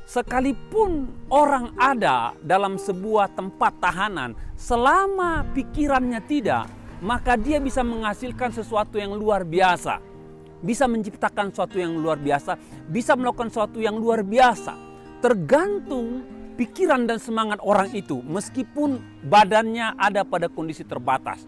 sekalipun orang ada dalam sebuah tempat tahanan, selama pikirannya tidak, maka dia bisa menghasilkan sesuatu yang luar biasa. Bisa menciptakan sesuatu yang luar biasa, bisa melakukan sesuatu yang luar biasa. Tergantung pikiran dan semangat orang itu, meskipun badannya ada pada kondisi terbatas.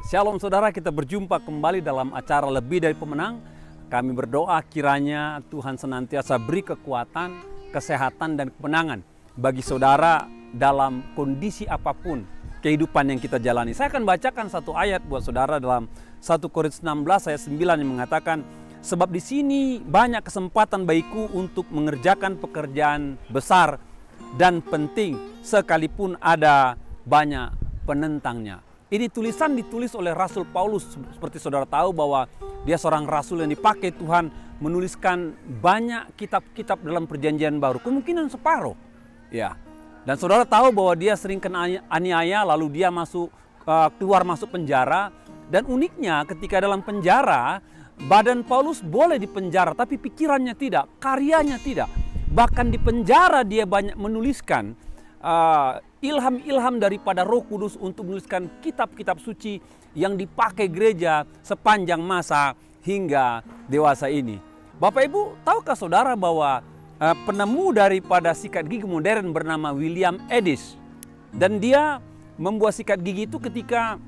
Shalom saudara, kita berjumpa kembali dalam acara Lebih Dari Pemenang. Kami berdoa kiranya Tuhan senantiasa beri kekuatan, kesehatan dan kemenangan bagi saudara dalam kondisi apapun kehidupan yang kita jalani. Saya akan bacakan satu ayat buat saudara dalam 1 Korintus 16 ayat 9 yang mengatakan, sebab di sini banyak kesempatan bagiku untuk mengerjakan pekerjaan besar dan penting sekalipun ada banyak penentangnya. Ini tulisan ditulis oleh Rasul Paulus. Seperti saudara tahu bahwa dia seorang rasul yang dipakai Tuhan menuliskan banyak kitab-kitab dalam perjanjian baru. Kemungkinan separuh. Ya. Dan saudara tahu bahwa dia sering kena aniaya, lalu dia keluar masuk penjara. Dan uniknya ketika dalam penjara, badan Paulus boleh dipenjara, tapi pikirannya tidak, karyanya tidak. Bahkan di penjara dia banyak menuliskan ilham-ilham daripada Roh Kudus untuk menuliskan kitab-kitab suci yang dipakai gereja sepanjang masa hingga dewasa ini. Bapak Ibu, tahukah saudara bahwa penemu daripada sikat gigi modern bernama William Edis, dan dia membuat sikat gigi itu ketika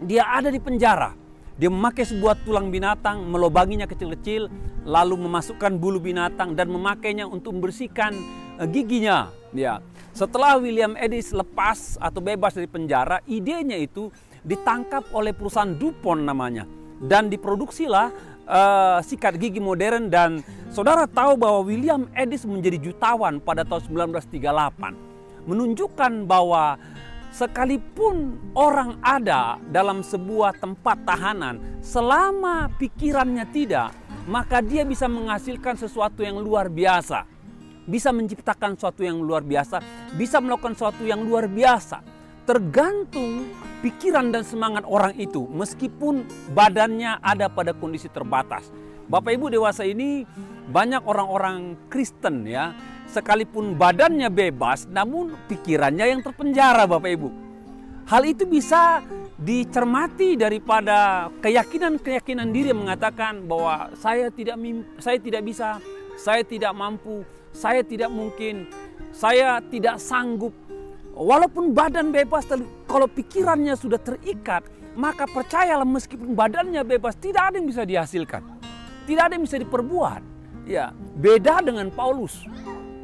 dia ada di penjara. Dia memakai sebuah tulang binatang, melobanginya kecil-kecil, lalu memasukkan bulu binatang dan memakainya untuk membersihkan giginya. Ya. Setelah William Edis lepas atau bebas dari penjara, idenya itu ditangkap oleh perusahaan DuPont namanya. Dan diproduksilah sikat gigi modern, dan saudara tahu bahwa William Edis menjadi jutawan pada tahun 1938. Menunjukkan bahwa sekalipun orang ada dalam sebuah tempat tahanan, selama pikirannya tidak, maka dia bisa menghasilkan sesuatu yang luar biasa. Bisa menciptakan sesuatu yang luar biasa, bisa melakukan sesuatu yang luar biasa. Tergantung pikiran dan semangat orang itu, meskipun badannya ada pada kondisi terbatas. Bapak Ibu, dewasa ini banyak orang-orang Kristen ya, sekalipun badannya bebas, namun pikirannya yang terpenjara, Bapak Ibu. Hal itu bisa dicermati daripada keyakinan-keyakinan diri yang mengatakan bahwa saya tidak bisa, saya tidak mampu, saya tidak mungkin, saya tidak sanggup. Walaupun badan bebas, kalau pikirannya sudah terikat, maka percayalah meskipun badannya bebas, tidak ada yang bisa dihasilkan. Tidak ada yang bisa diperbuat. Ya, beda dengan Paulus.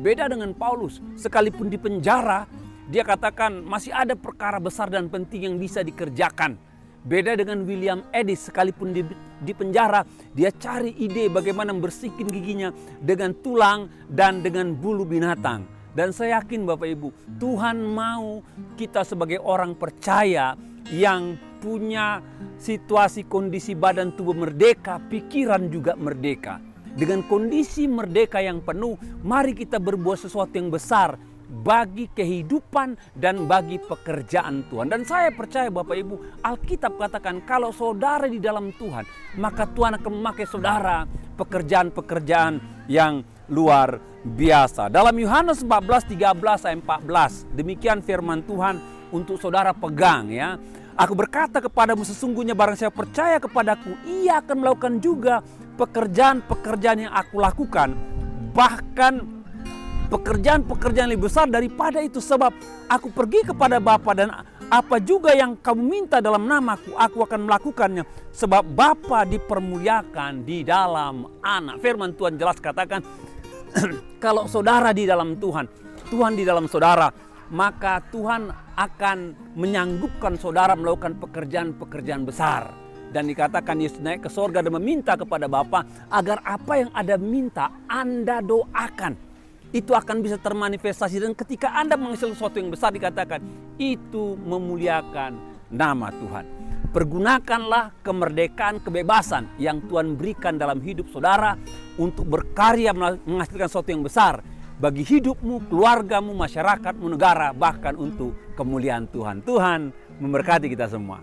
Beda dengan Paulus. Sekalipun di penjara, dia katakan masih ada perkara besar dan penting yang bisa dikerjakan. Beda dengan William Edis, sekalipun di penjara, dia cari ide bagaimana membersihkan giginya dengan tulang dan dengan bulu binatang. Dan saya yakin Bapak Ibu, Tuhan mau kita sebagai orang percaya yang punya situasi kondisi badan tubuh merdeka, pikiran juga merdeka. Dengan kondisi merdeka yang penuh, mari kita berbuat sesuatu yang besar bagi kehidupan dan bagi pekerjaan Tuhan. Dan saya percaya Bapak Ibu, Alkitab katakan kalau saudara di dalam Tuhan, maka Tuhan akan memakai saudara pekerjaan-pekerjaan yang luar biasa. Dalam Yohanes 14:13 ayat 14, demikian firman Tuhan untuk saudara pegang ya. Aku berkata kepadamu, sesungguhnya barang siapa percaya kepadaku, ia akan melakukan juga pekerjaan-pekerjaan yang aku lakukan, bahkan pekerjaan-pekerjaan lebih besar daripada itu, sebab aku pergi kepada Bapa, dan apa juga yang kamu minta dalam namaku, aku akan melakukannya, sebab Bapa dipermuliakan di dalam Anak. Firman Tuhan jelas katakan, kalau saudara di dalam Tuhan, Tuhan di dalam saudara, maka Tuhan akan menyanggupkan saudara melakukan pekerjaan-pekerjaan besar. Dan dikatakan Yesus naik ke sorga dan meminta kepada Bapa agar apa yang Anda minta, Anda doakan, itu akan bisa termanifestasi. Dan ketika Anda menghasilkan sesuatu yang besar, dikatakan itu memuliakan nama Tuhan. Pergunakanlah kemerdekaan, kebebasan yang Tuhan berikan dalam hidup saudara untuk berkarya menghasilkan sesuatu yang besar bagi hidupmu, keluargamu, masyarakatmu, negara, bahkan untuk kemuliaan Tuhan. Tuhan memberkati kita semua.